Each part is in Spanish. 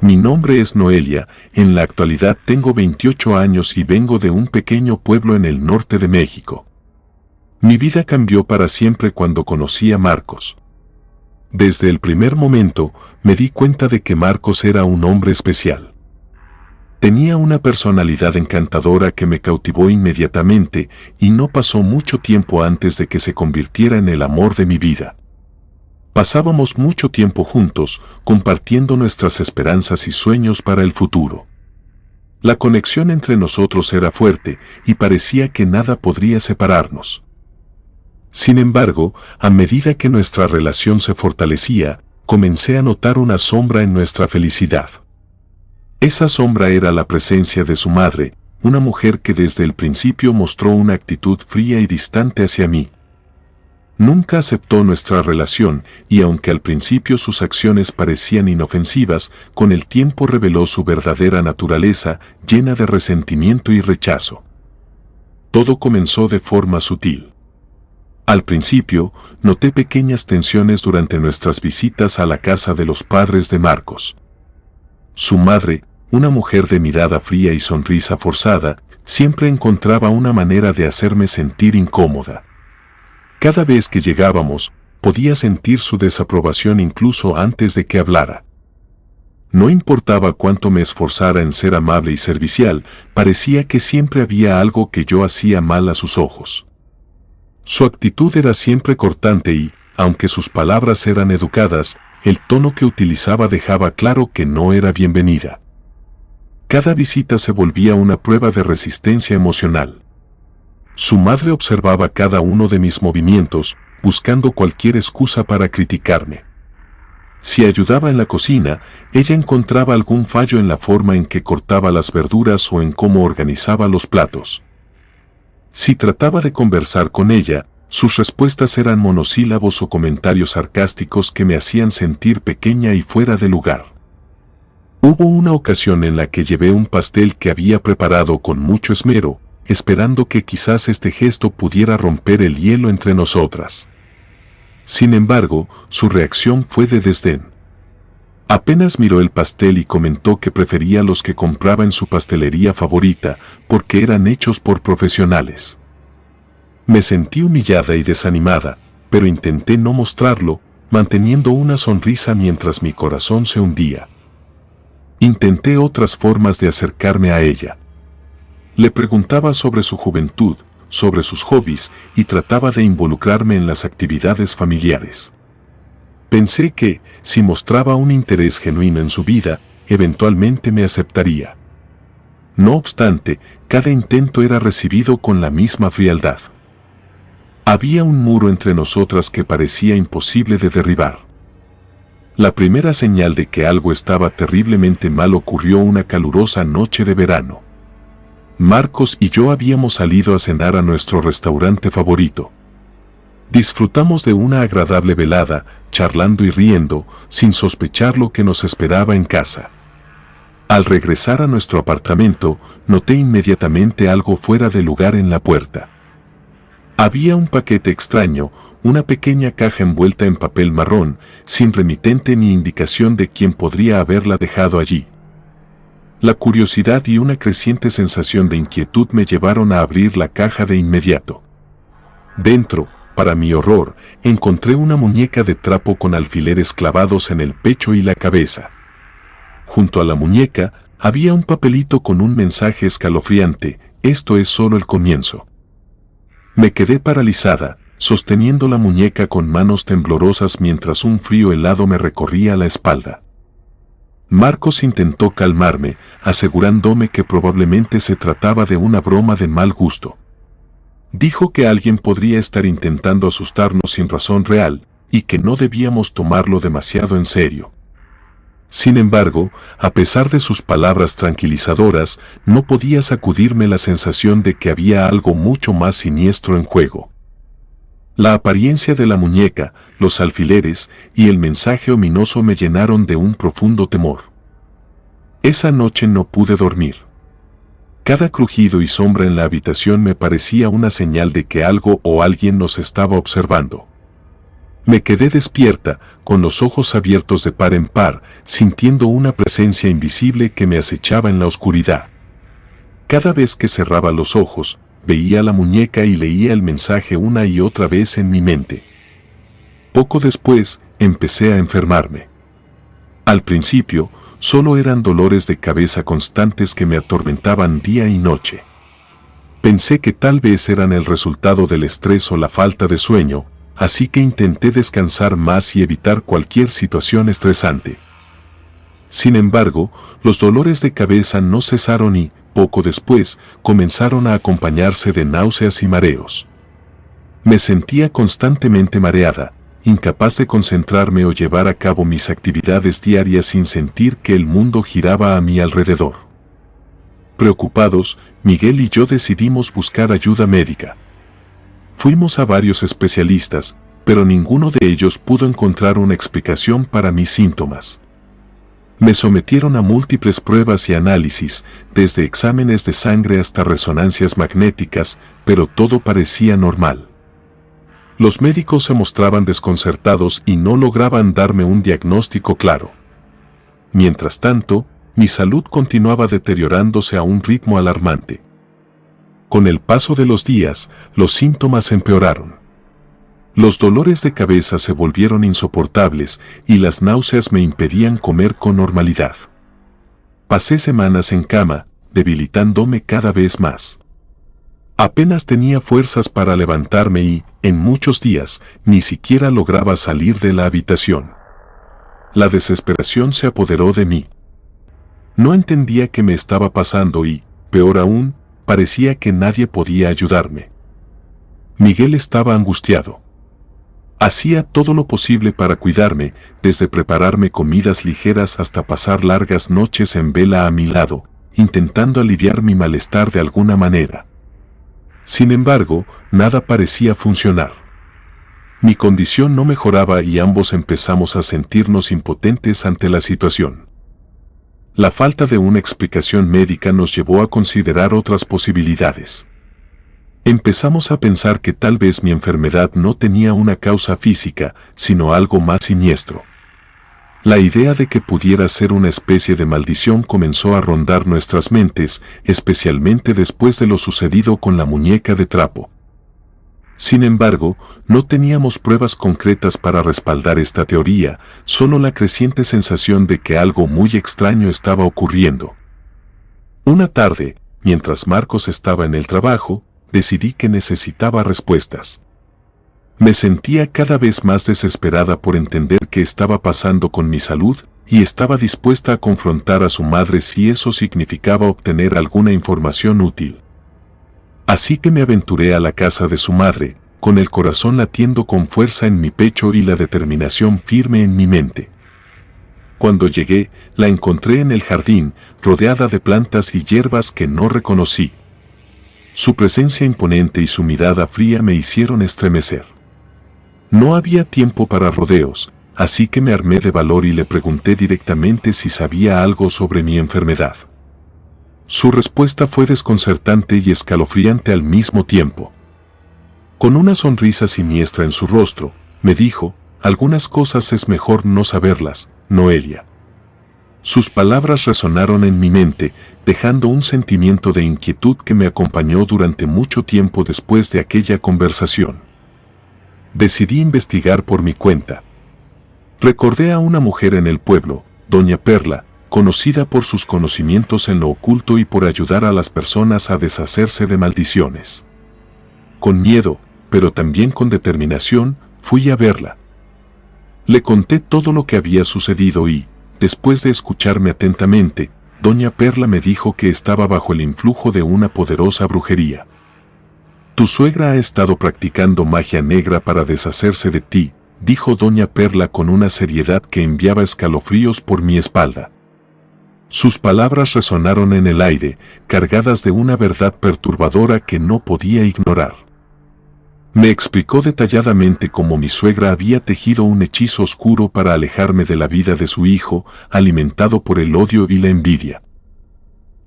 Mi nombre es Noelia, en la actualidad tengo 28 años y vengo de un pequeño pueblo en el norte de México. Mi vida cambió para siempre cuando conocí a Marcos. Desde el primer momento, me di cuenta de que Marcos era un hombre especial. Tenía una personalidad encantadora que me cautivó inmediatamente y no pasó mucho tiempo antes de que se convirtiera en el amor de mi vida. Pasábamos mucho tiempo juntos, compartiendo nuestras esperanzas y sueños para el futuro. La conexión entre nosotros era fuerte y parecía que nada podría separarnos. Sin embargo, a medida que nuestra relación se fortalecía, comencé a notar una sombra en nuestra felicidad. Esa sombra era la presencia de su madre, una mujer que desde el principio mostró una actitud fría y distante hacia mí. Nunca aceptó nuestra relación y aunque al principio sus acciones parecían inofensivas, con el tiempo reveló su verdadera naturaleza, llena de resentimiento y rechazo. Todo comenzó de forma sutil. Al principio, noté pequeñas tensiones durante nuestras visitas a la casa de los padres de Marcos. Su madre, una mujer de mirada fría y sonrisa forzada, siempre encontraba una manera de hacerme sentir incómoda. Cada vez que llegábamos, podía sentir su desaprobación incluso antes de que hablara. No importaba cuánto me esforzara en ser amable y servicial, parecía que siempre había algo que yo hacía mal a sus ojos. Su actitud era siempre cortante y, aunque sus palabras eran educadas, el tono que utilizaba dejaba claro que no era bienvenida. Cada visita se volvía una prueba de resistencia emocional. Su madre observaba cada uno de mis movimientos, buscando cualquier excusa para criticarme. Si ayudaba en la cocina, ella encontraba algún fallo en la forma en que cortaba las verduras o en cómo organizaba los platos. Si trataba de conversar con ella, sus respuestas eran monosílabos o comentarios sarcásticos que me hacían sentir pequeña y fuera de lugar. Hubo una ocasión en la que llevé un pastel que había preparado con mucho esmero, esperando que quizás este gesto pudiera romper el hielo entre nosotras. Sin embargo, su reacción fue de desdén. Apenas miró el pastel y comentó que prefería los que compraba en su pastelería favorita, porque eran hechos por profesionales. Me sentí humillada y desanimada, pero intenté no mostrarlo, manteniendo una sonrisa mientras mi corazón se hundía. Intenté otras formas de acercarme a ella. Le preguntaba sobre su juventud, sobre sus hobbies y trataba de involucrarme en las actividades familiares. Pensé que, si mostraba un interés genuino en su vida, eventualmente me aceptaría. No obstante, cada intento era recibido con la misma frialdad. Había un muro entre nosotras que parecía imposible de derribar. La primera señal de que algo estaba terriblemente mal ocurrió una calurosa noche de verano. Marcos y yo habíamos salido a cenar a nuestro restaurante favorito. Disfrutamos de una agradable velada, charlando y riendo, sin sospechar lo que nos esperaba en casa. Al regresar a nuestro apartamento, noté inmediatamente algo fuera de lugar en la puerta. Había un paquete extraño, una pequeña caja envuelta en papel marrón, sin remitente ni indicación de quién podría haberla dejado allí. La curiosidad y una creciente sensación de inquietud me llevaron a abrir la caja de inmediato. Dentro, para mi horror, encontré una muñeca de trapo con alfileres clavados en el pecho y la cabeza. Junto a la muñeca, había un papelito con un mensaje escalofriante: esto es solo el comienzo. Me quedé paralizada, sosteniendo la muñeca con manos temblorosas mientras un frío helado me recorría la espalda. Marcos intentó calmarme, asegurándome que probablemente se trataba de una broma de mal gusto. Dijo que alguien podría estar intentando asustarnos sin razón real, y que no debíamos tomarlo demasiado en serio. Sin embargo, a pesar de sus palabras tranquilizadoras, no podía sacudirme la sensación de que había algo mucho más siniestro en juego. La apariencia de la muñeca, los alfileres y el mensaje ominoso me llenaron de un profundo temor. Esa noche no pude dormir. Cada crujido y sombra en la habitación me parecía una señal de que algo o alguien nos estaba observando. Me quedé despierta, con los ojos abiertos de par en par, sintiendo una presencia invisible que me acechaba en la oscuridad. Cada vez que cerraba los ojos, veía la muñeca y leía el mensaje una y otra vez en mi mente. Poco después, empecé a enfermarme. Al principio, solo eran dolores de cabeza constantes que me atormentaban día y noche. Pensé que tal vez eran el resultado del estrés o la falta de sueño, así que intenté descansar más y evitar cualquier situación estresante. Sin embargo, los dolores de cabeza no cesaron y, poco después, comenzaron a acompañarse de náuseas y mareos. Me sentía constantemente mareada, incapaz de concentrarme o llevar a cabo mis actividades diarias sin sentir que el mundo giraba a mi alrededor. Preocupados, Miguel y yo decidimos buscar ayuda médica. Fuimos a varios especialistas, pero ninguno de ellos pudo encontrar una explicación para mis síntomas. Me sometieron a múltiples pruebas y análisis, desde exámenes de sangre hasta resonancias magnéticas, pero todo parecía normal. Los médicos se mostraban desconcertados y no lograban darme un diagnóstico claro. Mientras tanto, mi salud continuaba deteriorándose a un ritmo alarmante. Con el paso de los días, los síntomas empeoraron. Los dolores de cabeza se volvieron insoportables y las náuseas me impedían comer con normalidad. Pasé semanas en cama, debilitándome cada vez más. Apenas tenía fuerzas para levantarme y, en muchos días, ni siquiera lograba salir de la habitación. La desesperación se apoderó de mí. No entendía qué me estaba pasando y, peor aún, parecía que nadie podía ayudarme. Miguel estaba angustiado. Hacía todo lo posible para cuidarme, desde prepararme comidas ligeras hasta pasar largas noches en vela a mi lado, intentando aliviar mi malestar de alguna manera. Sin embargo, nada parecía funcionar. Mi condición no mejoraba y ambos empezamos a sentirnos impotentes ante la situación. La falta de una explicación médica nos llevó a considerar otras posibilidades. Empezamos a pensar que tal vez mi enfermedad no tenía una causa física, sino algo más siniestro. La idea de que pudiera ser una especie de maldición comenzó a rondar nuestras mentes, especialmente después de lo sucedido con la muñeca de trapo. Sin embargo, no teníamos pruebas concretas para respaldar esta teoría, solo la creciente sensación de que algo muy extraño estaba ocurriendo. Una tarde, mientras Marcos estaba en el trabajo, decidí que necesitaba respuestas. Me sentía cada vez más desesperada por entender qué estaba pasando con mi salud, y estaba dispuesta a confrontar a su madre si eso significaba obtener alguna información útil. Así que me aventuré a la casa de su madre, con el corazón latiendo con fuerza en mi pecho y la determinación firme en mi mente. Cuando llegué, la encontré en el jardín, rodeada de plantas y hierbas que no reconocí. Su presencia imponente y su mirada fría me hicieron estremecer. No había tiempo para rodeos, así que me armé de valor y le pregunté directamente si sabía algo sobre mi enfermedad. Su respuesta fue desconcertante y escalofriante al mismo tiempo. Con una sonrisa siniestra en su rostro, me dijo, algunas cosas es mejor no saberlas, Noelia. Sus palabras resonaron en mi mente, dejando un sentimiento de inquietud que me acompañó durante mucho tiempo después de aquella conversación. Decidí investigar por mi cuenta. Recordé a una mujer en el pueblo, Doña Perla, conocida por sus conocimientos en lo oculto y por ayudar a las personas a deshacerse de maldiciones. Con miedo, pero también con determinación, fui a verla. Le conté todo lo que había sucedido y, después de escucharme atentamente, Doña Perla me dijo que estaba bajo el influjo de una poderosa brujería. Tu suegra ha estado practicando magia negra para deshacerse de ti, dijo Doña Perla con una seriedad que enviaba escalofríos por mi espalda. Sus palabras resonaron en el aire, cargadas de una verdad perturbadora que no podía ignorar. Me explicó detalladamente cómo mi suegra había tejido un hechizo oscuro para alejarme de la vida de su hijo, alimentado por el odio y la envidia.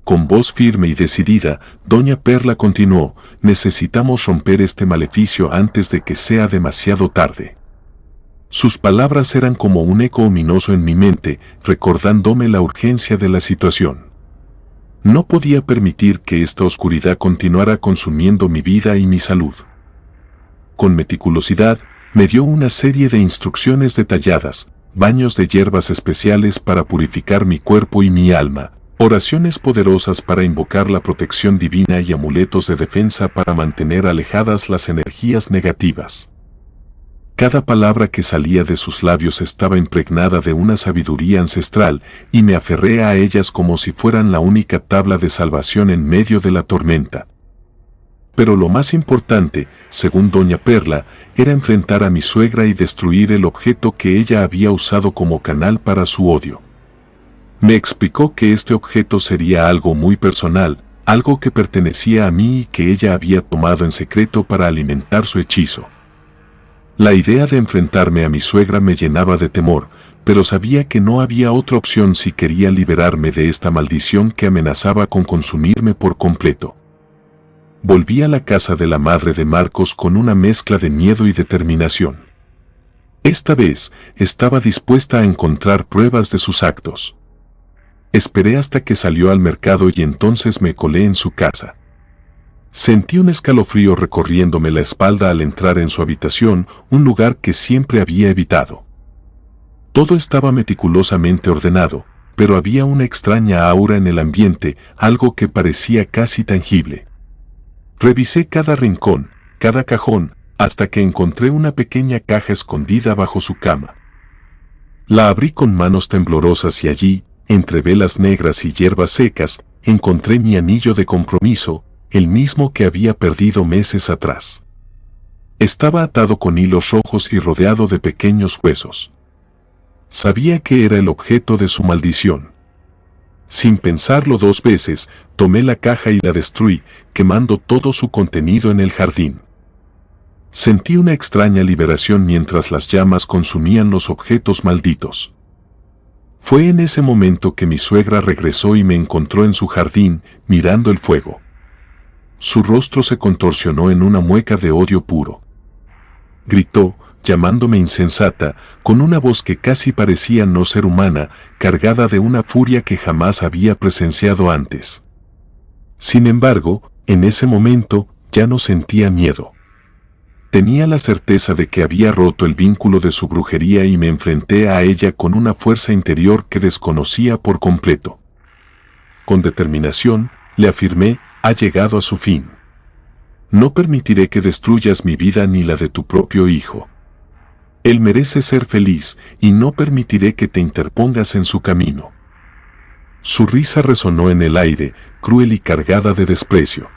Con voz firme y decidida, Doña Perla continuó, necesitamos romper este maleficio antes de que sea demasiado tarde. Sus palabras eran como un eco ominoso en mi mente, recordándome la urgencia de la situación. No podía permitir que esta oscuridad continuara consumiendo mi vida y mi salud. Con meticulosidad, me dio una serie de instrucciones detalladas, baños de hierbas especiales para purificar mi cuerpo y mi alma, oraciones poderosas para invocar la protección divina y amuletos de defensa para mantener alejadas las energías negativas. Cada palabra que salía de sus labios estaba impregnada de una sabiduría ancestral y me aferré a ellas como si fueran la única tabla de salvación en medio de la tormenta. Pero lo más importante, según doña Perla, era enfrentar a mi suegra y destruir el objeto que ella había usado como canal para su odio. Me explicó que este objeto sería algo muy personal, algo que pertenecía a mí y que ella había tomado en secreto para alimentar su hechizo. La idea de enfrentarme a mi suegra me llenaba de temor, pero sabía que no había otra opción si quería liberarme de esta maldición que amenazaba con consumirme por completo. Volví a la casa de la madre de Marcos con una mezcla de miedo y determinación. Esta vez, estaba dispuesta a encontrar pruebas de sus actos. Esperé hasta que salió al mercado y entonces me colé en su casa. Sentí un escalofrío recorriéndome la espalda al entrar en su habitación, un lugar que siempre había evitado. Todo estaba meticulosamente ordenado, pero había una extraña aura en el ambiente, algo que parecía casi tangible. Revisé cada rincón, cada cajón, hasta que encontré una pequeña caja escondida bajo su cama. La abrí con manos temblorosas y allí, entre velas negras y hierbas secas, encontré mi anillo de compromiso, el mismo que había perdido meses atrás. Estaba atado con hilos rojos y rodeado de pequeños huesos. Sabía que era el objeto de su maldición. Sin pensarlo dos veces, tomé la caja y la destruí, quemando todo su contenido en el jardín. Sentí una extraña liberación mientras las llamas consumían los objetos malditos. Fue en ese momento que mi suegra regresó y me encontró en su jardín, mirando el fuego. Su rostro se contorsionó en una mueca de odio puro. Gritó, llamándome insensata, con una voz que casi parecía no ser humana, cargada de una furia que jamás había presenciado antes. Sin embargo, en ese momento, ya no sentía miedo. Tenía la certeza de que había roto el vínculo de su brujería y me enfrenté a ella con una fuerza interior que desconocía por completo. Con determinación, le afirmé, ha llegado a su fin. No permitiré que destruyas mi vida ni la de tu propio hijo. Él merece ser feliz y no permitiré que te interpongas en su camino. Su risa resonó en el aire, cruel y cargada de desprecio.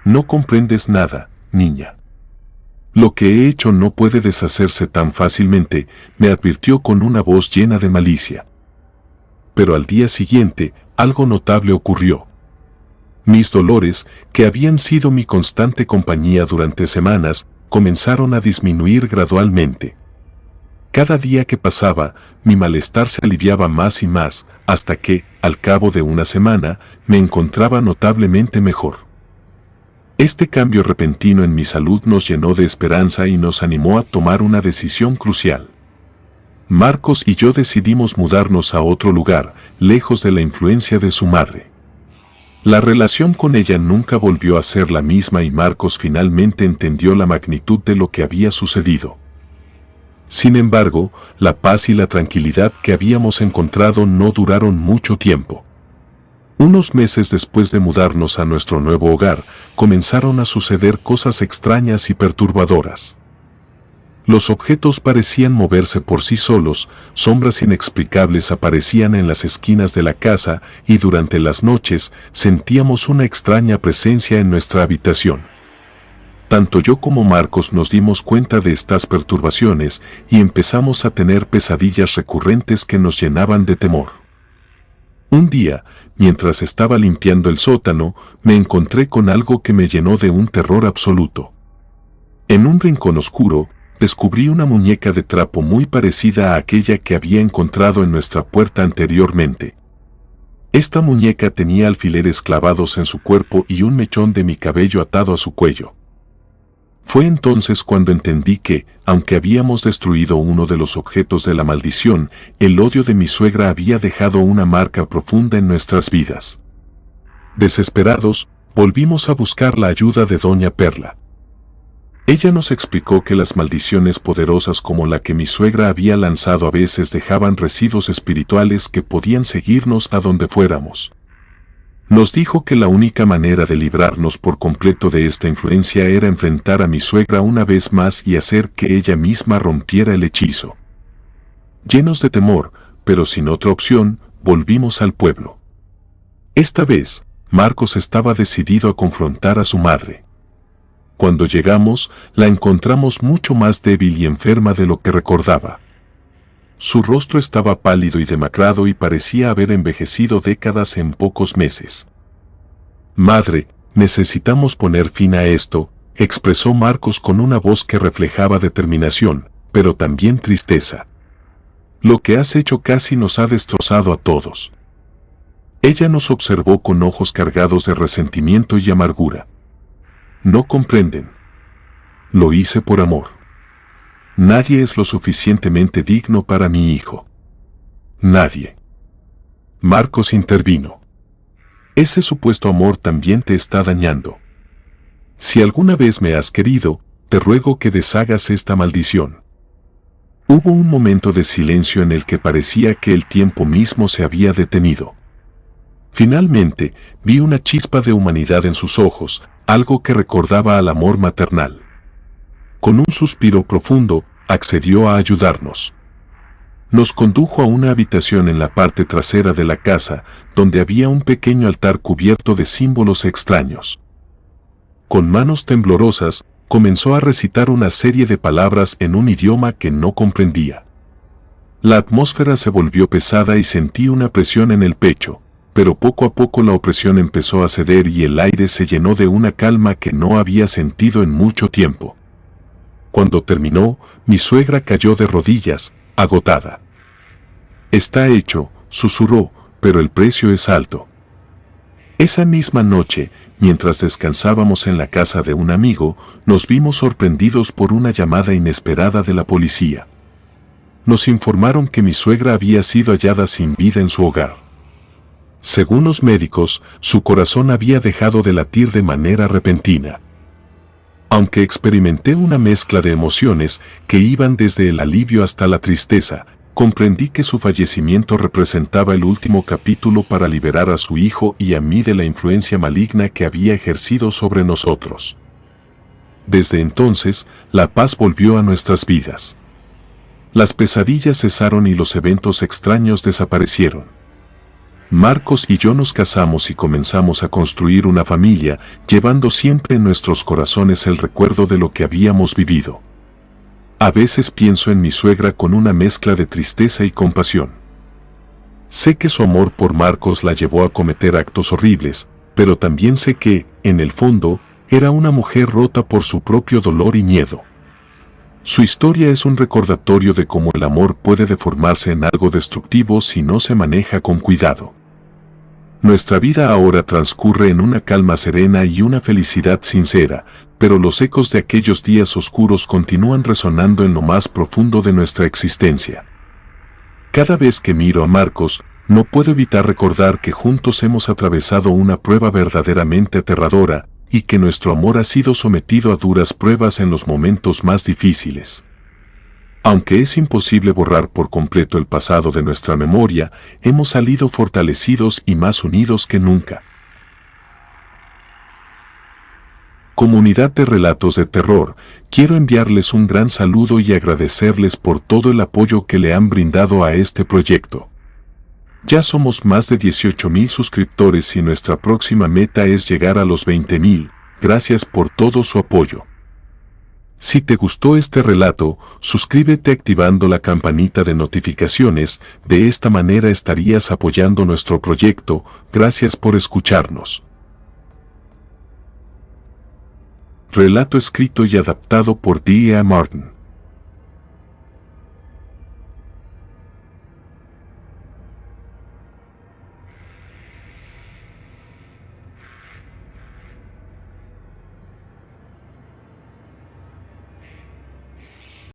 No comprendes nada, niña. Lo que he hecho no puede deshacerse tan fácilmente, me advirtió con una voz llena de malicia. Pero al día siguiente, algo notable ocurrió. Mis dolores, que habían sido mi constante compañía durante semanas, comenzaron a disminuir gradualmente. Cada día que pasaba, mi malestar se aliviaba más y más, hasta que, al cabo de una semana, me encontraba notablemente mejor. Este cambio repentino en mi salud nos llenó de esperanza y nos animó a tomar una decisión crucial. Marcos y yo decidimos mudarnos a otro lugar, lejos de la influencia de su madre. La relación con ella nunca volvió a ser la misma y Marcos finalmente entendió la magnitud de lo que había sucedido. Sin embargo, la paz y la tranquilidad que habíamos encontrado no duraron mucho tiempo. Unos meses después de mudarnos a nuestro nuevo hogar, comenzaron a suceder cosas extrañas y perturbadoras. Los objetos parecían moverse por sí solos, sombras inexplicables aparecían en las esquinas de la casa y durante las noches sentíamos una extraña presencia en nuestra habitación. Tanto yo como Marcos nos dimos cuenta de estas perturbaciones y empezamos a tener pesadillas recurrentes que nos llenaban de temor. Un día, mientras estaba limpiando el sótano, me encontré con algo que me llenó de un terror absoluto. En un rincón oscuro, descubrí una muñeca de trapo muy parecida a aquella que había encontrado en nuestra puerta anteriormente. Esta muñeca tenía alfileres clavados en su cuerpo y un mechón de mi cabello atado a su cuello. Fue entonces cuando entendí que, aunque habíamos destruido uno de los objetos de la maldición, el odio de mi suegra había dejado una marca profunda en nuestras vidas. Desesperados, volvimos a buscar la ayuda de Doña Perla. Ella nos explicó que las maldiciones poderosas como la que mi suegra había lanzado a veces dejaban residuos espirituales que podían seguirnos a donde fuéramos. Nos dijo que la única manera de librarnos por completo de esta influencia era enfrentar a mi suegra una vez más y hacer que ella misma rompiera el hechizo. Llenos de temor, pero sin otra opción, volvimos al pueblo. Esta vez, Marcos estaba decidido a confrontar a su madre. Cuando llegamos, la encontramos mucho más débil y enferma de lo que recordaba. Su rostro estaba pálido y demacrado y parecía haber envejecido décadas en pocos meses. «Madre, necesitamos poner fin a esto», expresó Marcos con una voz que reflejaba determinación, pero también tristeza. «Lo que has hecho casi nos ha destrozado a todos». Ella nos observó con ojos cargados de resentimiento y amargura. «No comprenden. Lo hice por amor. Nadie es lo suficientemente digno para mi hijo. Nadie». Marcos intervino. «Ese supuesto amor también te está dañando. Si alguna vez me has querido, te ruego que deshagas esta maldición». Hubo un momento de silencio en el que parecía que el tiempo mismo se había detenido. Finalmente, vi una chispa de humanidad en sus ojos, algo que recordaba al amor maternal. Con un suspiro profundo, accedió a ayudarnos. Nos condujo a una habitación en la parte trasera de la casa, donde había un pequeño altar cubierto de símbolos extraños. Con manos temblorosas, comenzó a recitar una serie de palabras en un idioma que no comprendía. La atmósfera se volvió pesada y sentí una presión en el pecho, pero poco a poco la opresión empezó a ceder y el aire se llenó de una calma que no había sentido en mucho tiempo. Cuando terminó, mi suegra cayó de rodillas, agotada. «Está hecho», susurró, «pero el precio es alto». Esa misma noche, mientras descansábamos en la casa de un amigo, nos vimos sorprendidos por una llamada inesperada de la policía. Nos informaron que mi suegra había sido hallada sin vida en su hogar. Según los médicos, su corazón había dejado de latir de manera repentina. Aunque experimenté una mezcla de emociones que iban desde el alivio hasta la tristeza, comprendí que su fallecimiento representaba el último capítulo para liberar a su hijo y a mí de la influencia maligna que había ejercido sobre nosotros. Desde entonces, la paz volvió a nuestras vidas. Las pesadillas cesaron y los eventos extraños desaparecieron. Marcos y yo nos casamos y comenzamos a construir una familia, llevando siempre en nuestros corazones el recuerdo de lo que habíamos vivido. A veces pienso en mi suegra con una mezcla de tristeza y compasión. Sé que su amor por Marcos la llevó a cometer actos horribles, pero también sé que, en el fondo, era una mujer rota por su propio dolor y miedo. Su historia es un recordatorio de cómo el amor puede deformarse en algo destructivo si no se maneja con cuidado. Nuestra vida ahora transcurre en una calma serena y una felicidad sincera, pero los ecos de aquellos días oscuros continúan resonando en lo más profundo de nuestra existencia. Cada vez que miro a Marcos, no puedo evitar recordar que juntos hemos atravesado una prueba verdaderamente aterradora, y que nuestro amor ha sido sometido a duras pruebas en los momentos más difíciles. Aunque es imposible borrar por completo el pasado de nuestra memoria, hemos salido fortalecidos y más unidos que nunca. Comunidad de Relatos de Terror, quiero enviarles un gran saludo y agradecerles por todo el apoyo que le han brindado a este proyecto. Ya somos más de 18,000 suscriptores y nuestra próxima meta es llegar a los 20,000. Gracias por todo su apoyo. Si te gustó este relato, suscríbete activando la campanita de notificaciones, de esta manera estarías apoyando nuestro proyecto. Gracias por escucharnos. Relato escrito y adaptado por D.A. Martin.